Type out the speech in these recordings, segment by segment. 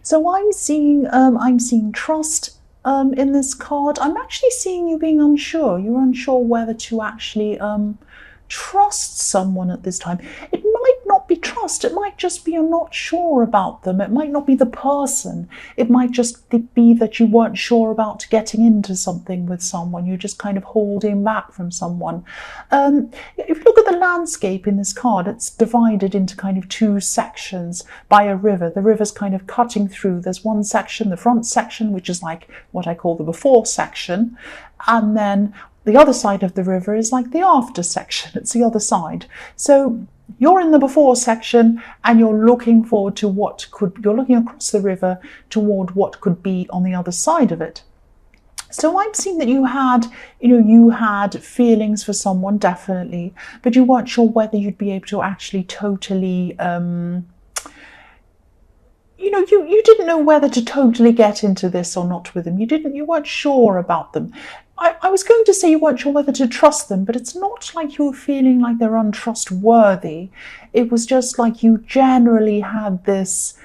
So I'm seeing trust in this card. I'm actually seeing you being unsure. You're unsure whether to actually trust someone at this time. It might not be trust. It might just be you're not sure about them. It might not be the person. It might just be that you weren't sure about getting into something with someone. You're just kind of holding back from someone. If you look at the landscape in this card, it's divided into kind of two sections by a river. The river's kind of cutting through. There's one section, the front section, which is like what I call the before section, and then the other side of the river is like the after section. It's the other side. So you're in the before section and you're looking forward to you're looking across the river toward what could be on the other side of it. So I'm seeing that you had feelings for someone, definitely, but you weren't sure whether you'd be able to actually totally, you didn't know whether to totally get into this or not with them. You weren't sure about them. I was going to say you weren't sure whether to trust them, but it's not like you were feeling like they're untrustworthy. It was just like you generally had this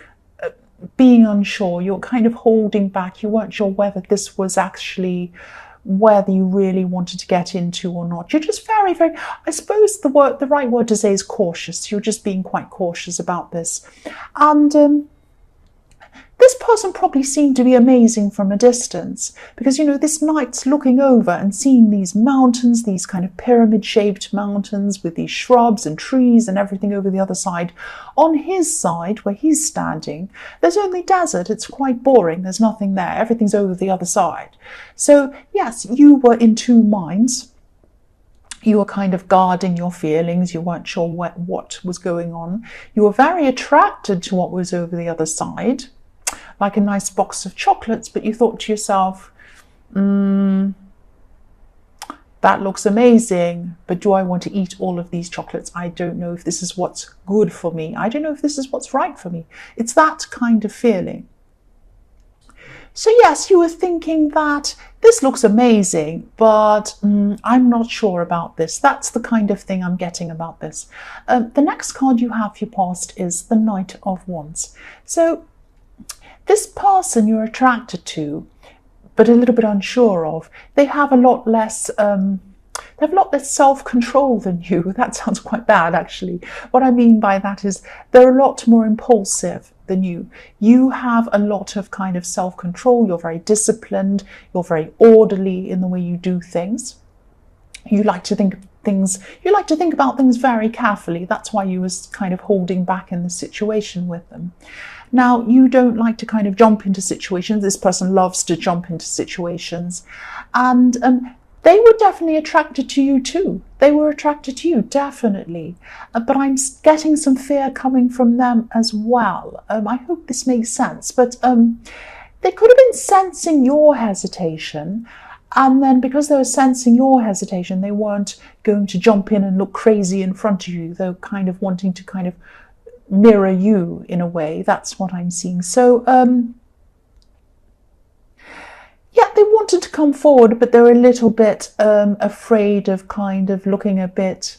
being unsure. You're kind of holding back. You weren't sure whether this was actually whether you really wanted to get into or not. You're just very, very, I suppose the right word to say is cautious. You're just being quite cautious about this. And this person probably seemed to be amazing from a distance because, this knight's looking over and seeing these mountains, these kind of pyramid-shaped mountains with these shrubs and trees and everything over the other side. On his side, where he's standing, there's only desert. It's quite boring. There's nothing there. Everything's over the other side. So, yes, you were in two minds. You were kind of guarding your feelings. You weren't sure what was going on. You were very attracted to what was over the other side, like a nice box of chocolates, but you thought to yourself, that looks amazing, but do I want to eat all of these chocolates? I don't know if this is what's good for me. I don't know if this is what's right for me. It's that kind of feeling. So yes, you were thinking that this looks amazing, but I'm not sure about this. That's the kind of thing I'm getting about this. The next card you have for your past is the Knight of Wands. So this person you're attracted to, but a little bit unsure of, they have a lot less self-control than you. That sounds quite bad, actually. What I mean by that is they're a lot more impulsive than you. You have a lot of kind of self-control. You're very disciplined. You're very orderly in the way you do things. You like to think about things very carefully. That's why you was kind of holding back in the situation with them. Now, you don't like to kind of jump into situations. This person loves to jump into situations. And they were definitely attracted to you too. They were attracted to you, definitely. But I'm getting some fear coming from them as well. I hope this makes sense. But they could have been sensing your hesitation. And then because they were sensing your hesitation, they weren't going to jump in and look crazy in front of you. They were kind of wanting to kind of mirror you in a way. That's what I'm seeing. So, yeah, they wanted to come forward, but they were a little bit afraid of kind of looking a bit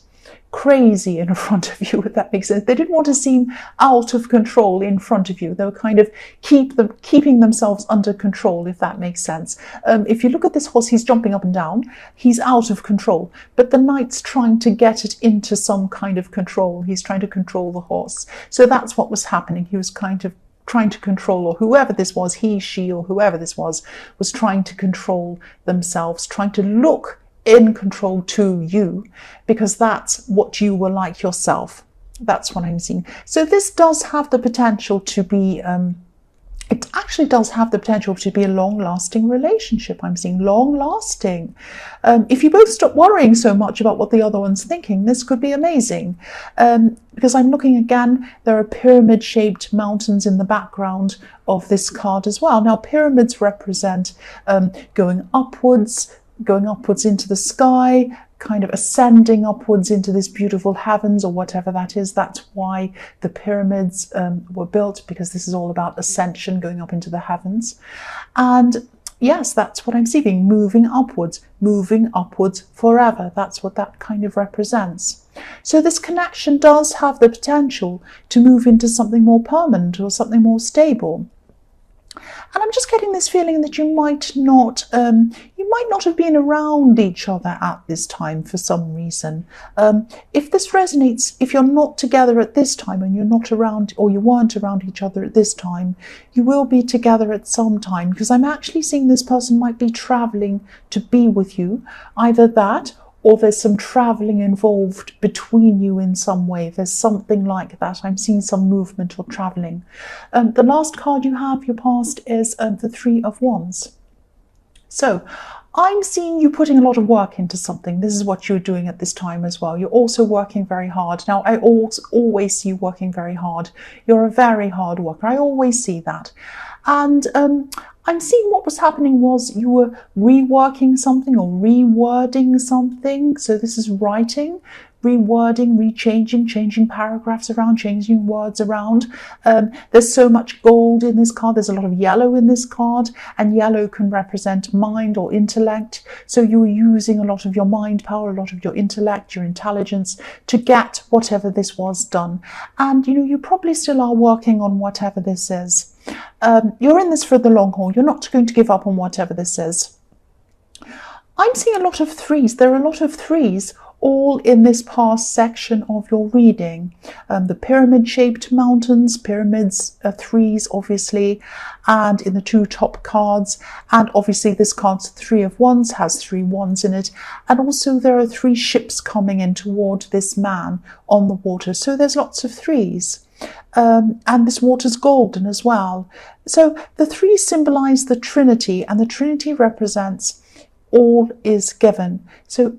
crazy in front of you, if that makes sense. They didn't want to seem out of control in front of you. They were kind of keeping themselves under control, if that makes sense. If you look at this horse, he's jumping up and down. He's out of control, but the knight's trying to get it into some kind of control. He's trying to control the horse. So that's what was happening. He was kind of trying to control, or whoever this was, he, she, or whoever this was trying to control themselves, trying to look in control to you, because that's what you were like yourself. That's what I'm seeing. So this does have the potential to be, it actually does have the potential to be a long-lasting relationship. I'm seeing long-lasting. If you both stop worrying so much about what the other one's thinking, this could be amazing. Because I'm looking again, there are pyramid-shaped mountains in the background of this card as well. Now, pyramids represent going upwards into the sky, kind of ascending upwards into this beautiful heavens, or whatever that is. That's why the pyramids were built, because this is all about ascension, going up into the heavens. And yes, that's what I'm seeing, moving upwards forever. That's what that kind of represents. So this connection does have the potential to move into something more permanent or something more stable. And I'm just getting this feeling that you might not have been around each other at this time for some reason. If this resonates, if you're not together at this time and you're not around, or you weren't around each other at this time, you will be together at some time, because I'm actually seeing this person might be traveling to be with you. Either that, or there's some traveling involved between you in some way. There's something like that. I'm seeing some movement or traveling. The last card you have, your past, is the Three of Wands. So I'm seeing you putting a lot of work into something. This is what you're doing at this time as well. You're also working very hard. Now, I always see you working very hard. You're a very hard worker. I always see that. And I'm seeing what was happening was you were reworking something or rewording something. So this is writing, rewording, rechanging, changing paragraphs around, changing words around. There's so much gold in this card. There's a lot of yellow in this card, and yellow can represent mind or intellect. So you're using a lot of your mind power, a lot of your intellect, your intelligence to get whatever this was done. And, you probably still are working on whatever this is. You're in this for the long haul. You're not going to give up on whatever this is. I'm seeing a lot of threes. There are a lot of threes all in this past section of your reading. The pyramid-shaped mountains, pyramids, threes, obviously, and in the two top cards. And obviously this card's Three of Wands, has 3 wands in it. And also there are 3 ships coming in toward this man on the water. So there's lots of threes. And this water's golden as well. So the 3 symbolize the Trinity, and the Trinity represents all is given. So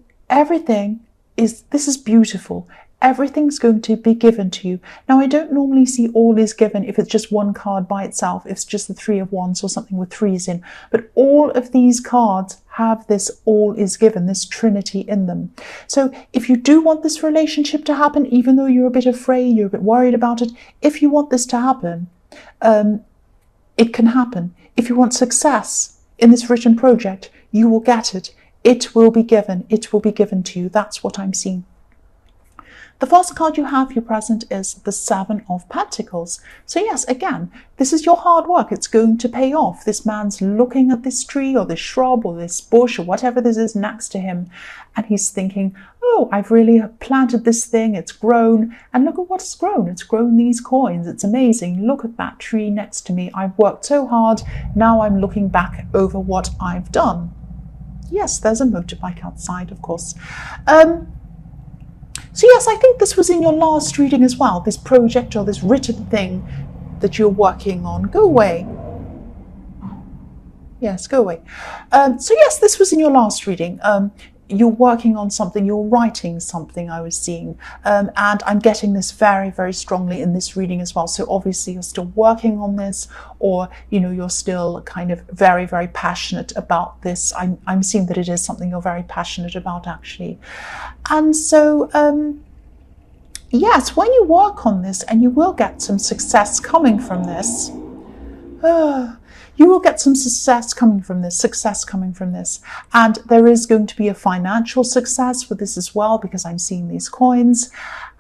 this is beautiful. Everything's going to be given to you. Now, I don't normally see all is given if it's just one card by itself, if it's just the Three of Wands or something with 3s in. But all of these cards have this all is given, this Trinity in them. So if you do want this relationship to happen, even though you're a bit afraid, you're a bit worried about it, if you want this to happen, it can happen. If you want success in this written project, you will get it. It will be given. It will be given to you. That's what I'm seeing. The first card you have, your present, is the Seven of Pentacles. So yes, again, this is your hard work. It's going to pay off. This man's looking at this tree or this shrub or this bush or whatever this is next to him, and he's thinking, oh, I've really planted this thing. It's grown. And look at what it's grown. It's grown these coins. It's amazing. Look at that tree next to me. I've worked so hard. Now I'm looking back over what I've done. Yes, there's a motorbike outside, of course. So yes, I think this was in your last reading as well, this project or this written thing that you're working on. Go away. Yes, go away. So yes, this was in your last reading. You're working on something, you're writing something, I was seeing. And I'm getting this very, very strongly in this reading as well. So obviously you're still working on this, or, you're still kind of very, very passionate about this. I'm seeing that it is something you're very passionate about, actually. And so, yes, when you work on this, and you will get some success coming from this, you will get some success coming from this, and there is going to be a financial success with this as well, because I'm seeing these coins.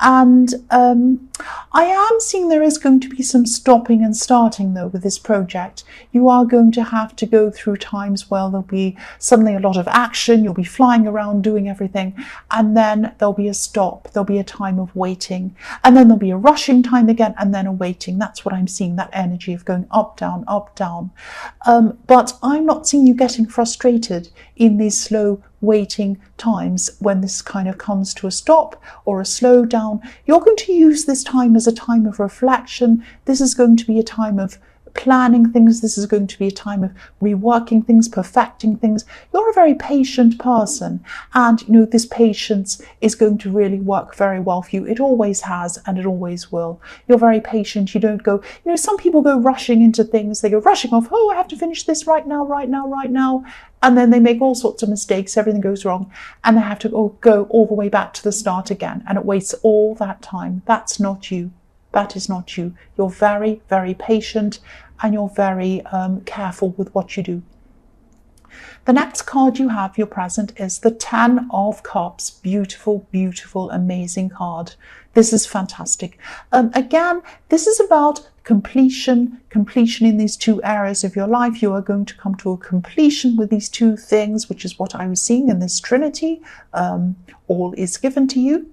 And I am seeing there is going to be some stopping and starting, though, with this project. You are going to have to go through times where there'll be suddenly a lot of action. You'll be flying around doing everything, and then there'll be a stop. There'll be a time of waiting, and then there'll be a rushing time again, and then a waiting. That's what I'm seeing, that energy of going up, down, up, down. But I'm not seeing you getting frustrated in these slow waiting times when this kind of comes to a stop or a slowdown. You're going to use this time as a time of reflection. This is going to be a time of planning things. This is going to be a time of reworking things, perfecting things. You're a very patient person, and this patience is going to really work very well for you. It always has, and it always will. You're very patient. You don't go, some people go rushing into things. They go rushing off, oh, I have to finish this right now, and then they make all sorts of mistakes, everything goes wrong, and they have to go all the way back to the start again, and it wastes all that time. That's not you. That is not you. You're very, very patient, and you're very careful with what you do. The next card you have, your present, is the 10 of Cups. Beautiful, beautiful, amazing card. This is fantastic. Again, this is about completion in these two areas of your life. You are going to come to a completion with these two things, which is what I was seeing in this Trinity. All is given to you,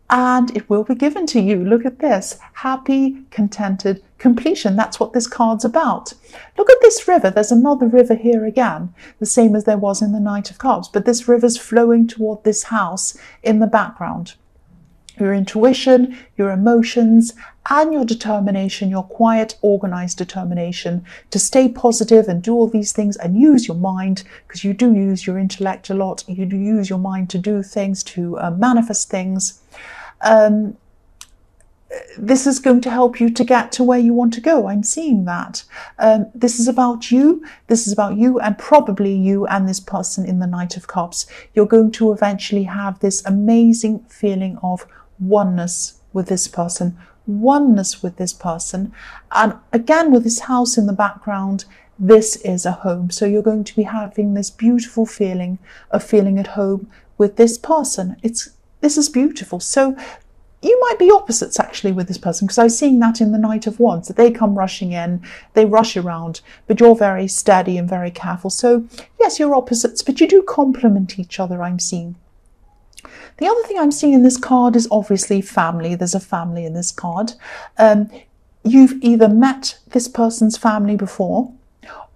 and it will be given to you. Look at this. Happy, contented completion. That's what this card's about. Look at this river. There's another river here again, the same as there was in the Knight of Cups, but this river's flowing toward this house in the background. Your intuition, your emotions, and your determination, your quiet, organized determination to stay positive and do all these things and use your mind, because you do use your intellect a lot. You do use your mind to do things, to manifest things. This is going to help you to get to where you want to go. I'm seeing that. This is about you. This is about you, and probably you and this person in the Knight of Cups. You're going to eventually have this amazing feeling of oneness with this person. Oneness with this person. And again, with this house in the background, this is a home. So you're going to be having this beautiful feeling of feeling at home with this person. This is beautiful. So you might be opposites actually with this person, because I was seeing that in the Knight of Wands, that they come rushing in, they rush around, but you're very steady and very careful. So yes, you're opposites, but you do complement each other, I'm seeing. The other thing I'm seeing in this card is obviously family. There's a family in this card. You've either met this person's family before,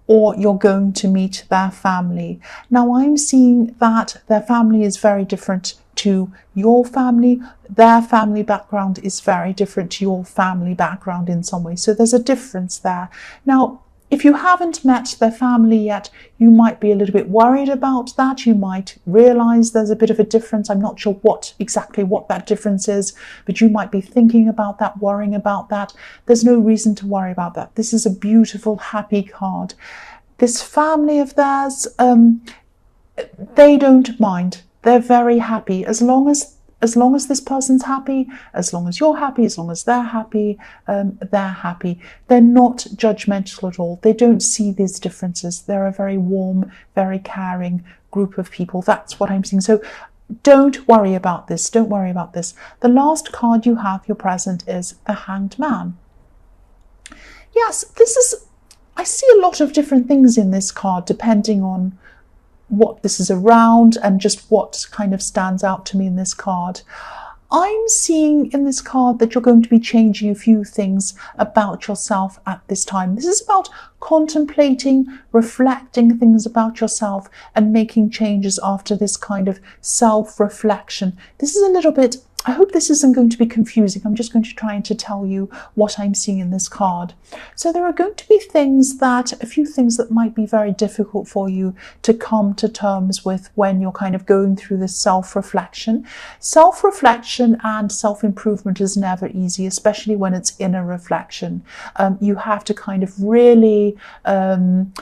or you're going to meet their family. Now I'm seeing that their family is very different to your family. Their family background is very different to your family background in some way. So there's a difference there. Now, if you haven't met their family yet, you might be a little bit worried about that. You might realize there's a bit of a difference. I'm not sure exactly what that difference is, but you might be thinking about that, worrying about that. There's no reason to worry about that. This is a beautiful, happy card. This family of theirs, they don't mind. They're very happy. As long as this person's happy, as long as you're happy, as long as they're happy, they're happy. They're not judgmental at all. They don't see these differences. They're a very warm, very caring group of people. That's what I'm seeing. So don't worry about this. Don't worry about this. The last card you have, your present, is the Hanged Man. Yes, I see a lot of different things in this card, depending on what this is around and just what kind of stands out to me in this card. I'm seeing in this card that you're going to be changing a few things about yourself at this time. This is about contemplating, reflecting things about yourself and making changes after this kind of self-reflection. This is a little bit, I hope this isn't going to be confusing. I'm just going to try to tell you what I'm seeing in this card. So there are going to be a few things that might be very difficult for you to come to terms with when you're kind of going through this self-reflection. Self-reflection and self-improvement is never easy, especially when it's inner reflection. You have to kind of really come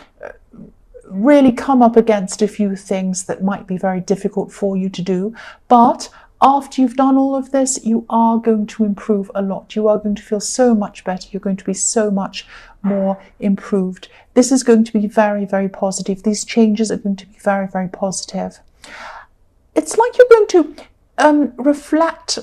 up against a few things that might be very difficult for you to do. But after you've done all of this, you are going to improve a lot. You are going to feel so much better. You're going to be so much more improved. This is going to be very, very positive. These changes are going to be very, very positive. It's like you're going to reflect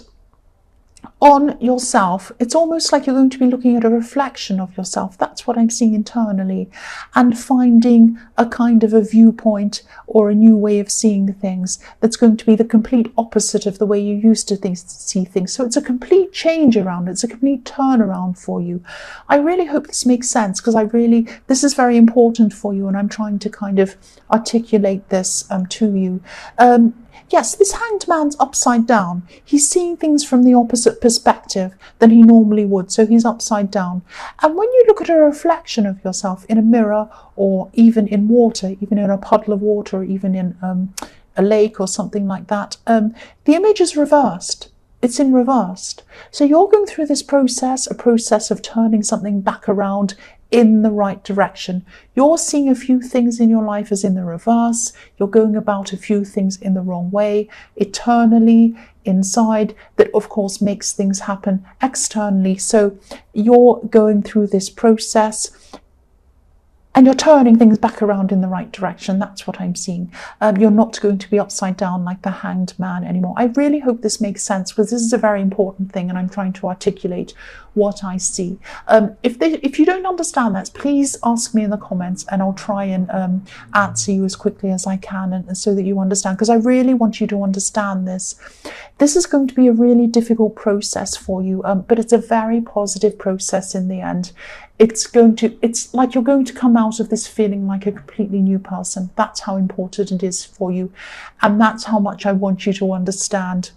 on yourself. It's almost like you're going to be looking at a reflection of yourself. That's what I'm seeing internally, and finding a kind of a viewpoint or a new way of seeing things that's going to be the complete opposite of the way you used to see things. So it's a complete change around. It's a complete turnaround for you. I really hope this makes sense, because this is very important for you, and I'm trying to kind of articulate this to you. Yes, this Hanged Man's upside down. He's seeing things from the opposite perspective than he normally would, so he's upside down. And when you look at a reflection of yourself in a mirror, or even in water, even in a puddle of water, or even in a lake or something like that, the image is reversed. It's in reversed. So you're going through this process, a process of turning something back around in the right direction. You're seeing a few things in your life as in the reverse. You're going about a few things in the wrong way, eternally, inside. That of course makes things happen externally. So you're going through this process, and you're turning things back around in the right direction. That's what I'm seeing. You're not going to be upside down like the Hanged Man anymore. I really hope this makes sense, because this is a very important thing, and I'm trying to articulate what I see. If you don't understand that, please ask me in the comments, and I'll try and answer you as quickly as I can, and so that you understand, because I really want you to understand this. This is going to be a really difficult process for you, but it's a very positive process in the end. It's like you're going to come out of this feeling like a completely new person. That's how important it is for you. And that's how much I want you to understand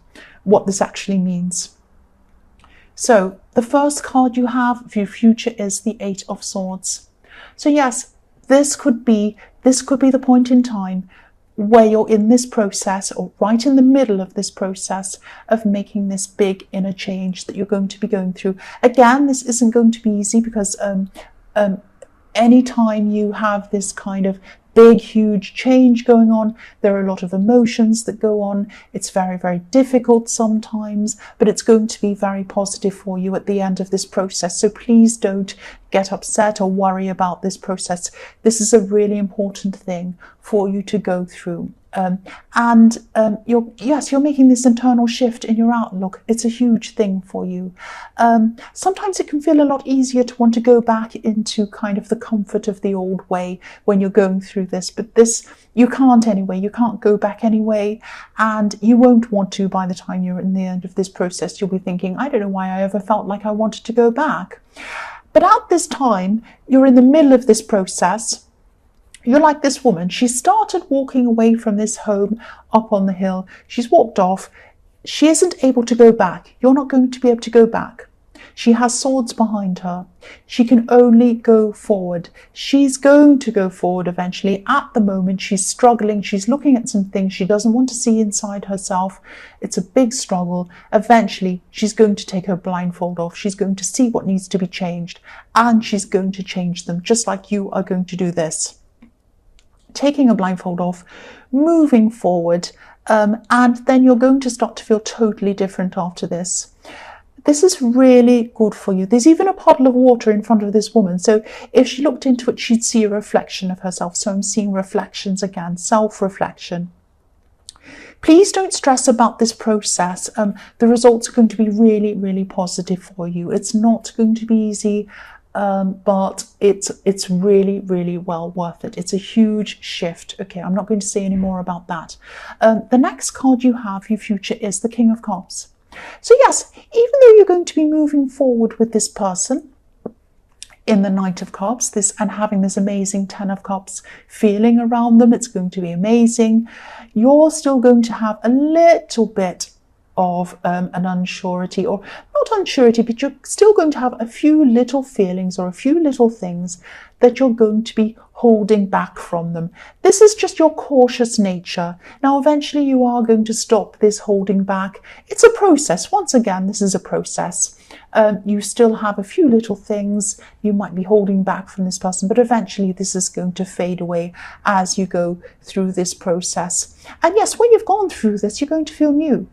what this actually means. So the first card you have for your future is the Eight of Swords. So yes, this could be the point in time where you're in this process, or right in the middle of this process of making this big inner change that you're going to be going through. Again, this isn't going to be easy, because anytime you have this kind of big, huge change going on, there are a lot of emotions that go on. It's very, very difficult sometimes, but it's going to be very positive for you at the end of this process. So please don't get upset or worry about this process. This is a really important thing for you to go through. You're making this internal shift in your outlook. It's a huge thing for you. Sometimes it can feel a lot easier to want to go back into kind of the comfort of the old way when you're going through this, but this you can't anyway. You can't go back anyway, and you won't want to. By the time you're in the end of this process, you'll be thinking, I don't know why I ever felt like I wanted to go back. But at this time, you're in the middle of this process. You're like this woman. She started walking away from this home up on the hill. She's walked off. She isn't able to go back. You're not going to be able to go back. She has swords behind her. She can only go forward. She's going to go forward eventually. At the moment, she's struggling. She's looking at some things she doesn't want to see inside herself. It's a big struggle. Eventually, she's going to take her blindfold off. She's going to see what needs to be changed, and she's going to change them, just like you are going to do this. Taking a blindfold off, moving forward, and then you're going to start to feel totally different after this. This is really good for you. There's even a puddle of water in front of this woman. So if she looked into it, she'd see a reflection of herself. So I'm seeing reflections again, self-reflection. Please don't stress about this process. The results are going to be really, really positive for you. It's not going to be easy, but it's really, really well worth it. It's a huge shift. Okay, I'm not going to say any more about that. The next card you have for your future is the King of Cups. So yes, even though you're going to be moving forward with this person in the Knight of Cups, and having this amazing Ten of Cups feeling around them, it's going to be amazing. You're still going to have a little bit of an unsurety, or not unsurety, but you're still going to have a few little feelings or a few little things that you're going to be holding back from them. This is just your cautious nature. Now, eventually you are going to stop this holding back. It's a process. Once again, this is a process. You still have a few little things you might be holding back from this person, but eventually this is going to fade away as you go through this process. And yes, when you've gone through this, you're going to feel new.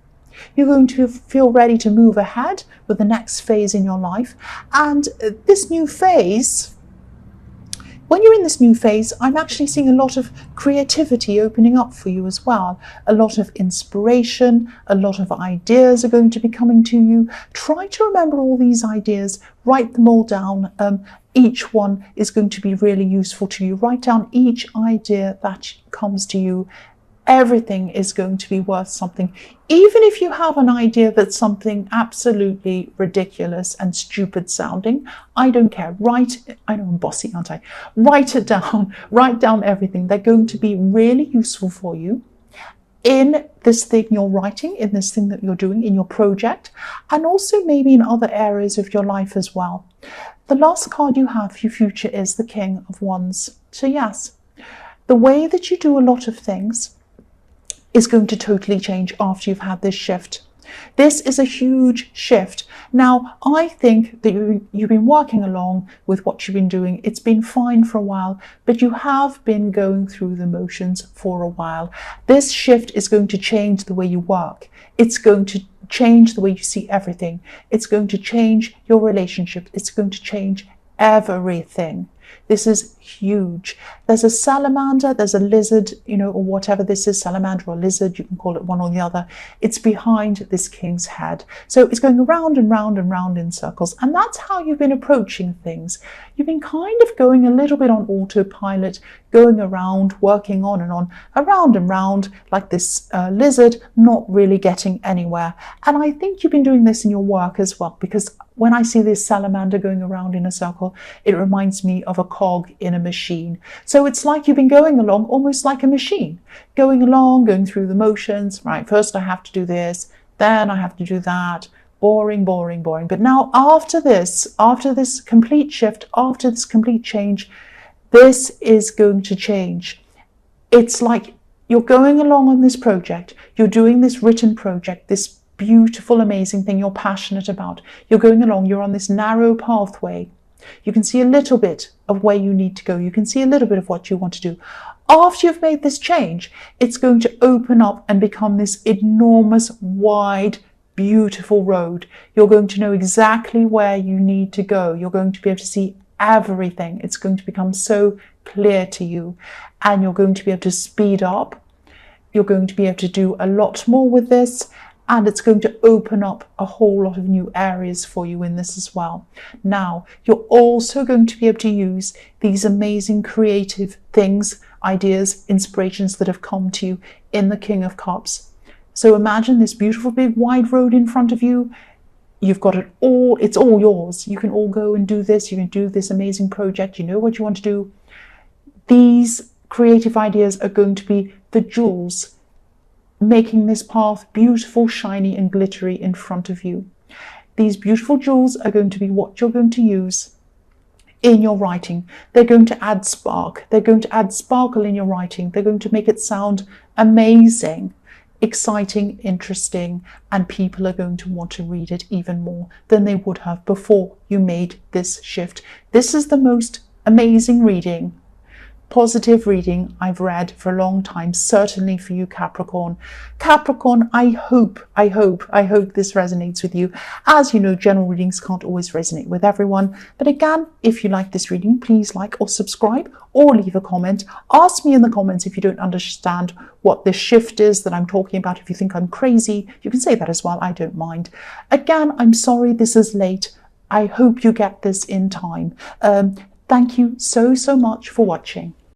You're going to feel ready to move ahead with the next phase in your life. And this new phase, when you're in this new phase, I'm actually seeing a lot of creativity opening up for you as well. A lot of inspiration, a lot of ideas are going to be coming to you. Try to remember all these ideas, write them all down. Each one is going to be really useful to you. Write down each idea that comes to you. Everything is going to be worth something. Even if you have an idea that's something absolutely ridiculous and stupid sounding, I don't care. I know I'm bossy, aren't I? Write it down. Write down everything. They're going to be really useful for you in this thing you're writing, in this thing that you're doing, in your project, and also maybe in other areas of your life as well. The last card you have for your future is the King of Wands. So yes, the way that you do a lot of things is going to totally change after you've had this shift. This is a huge shift. Now, I think that you've been working along with what you've been doing. It's been fine for a while, but you have been going through the motions for a while. This shift is going to change the way you work. It's going to change the way you see everything. It's going to change your relationship. It's going to change everything. This is huge. There's a salamander, there's a lizard, or whatever this is, salamander or lizard, you can call it one or the other. It's behind this king's head. So it's going around and round and round in circles. And that's how you've been approaching things. You've been kind of going a little bit on autopilot, going around, working on and on, around and round like this lizard, not really getting anywhere. And I think you've been doing this in your work as well, because when I see this salamander going around in a circle, it reminds me of a cog in a machine. So it's like you've been going along almost like a machine, going along, going through the motions. Right, first I have to do this, then I have to do that. Boring, boring, boring. But now after this complete shift, after this complete change, this is going to change. It's like you're going along on this project, you're doing this written project, this beautiful, amazing thing you're passionate about. You're going along, you're on this narrow pathway. You can see a little bit of where you need to go. You can see a little bit of what you want to do. After you've made this change, it's going to open up and become this enormous, wide, beautiful road. You're going to know exactly where you need to go. You're going to be able to see everything. It's going to become so clear to you, and you're going to be able to speed up. You're going to be able to do a lot more with this, and it's going to open up a whole lot of new areas for you in this as well. Now, you're also going to be able to use these amazing creative things, ideas, inspirations that have come to you in the King of Cups. So imagine this beautiful big wide road in front of you. You've got it all, it's all yours. You can all go and do this. You can do this amazing project. You know what you want to do. These creative ideas are going to be the jewels, making this path beautiful, shiny and glittery in front of you. These beautiful jewels are going to be what you're going to use in your writing. They're going to add spark. They're going to add sparkle in your writing. They're going to make it sound amazing, exciting, interesting, and people are going to want to read it even more than they would have before you made this shift. This is the most amazing reading, positive reading I've read for a long time, certainly for you, Capricorn. Capricorn, I hope this resonates with you. As you know, general readings can't always resonate with everyone. But again, if you like this reading, please like or subscribe or leave a comment. Ask me in the comments if you don't understand what this shift is that I'm talking about. If you think I'm crazy, you can say that as well. I don't mind. Again, I'm sorry this is late. I hope you get this in time. Thank you so much for watching.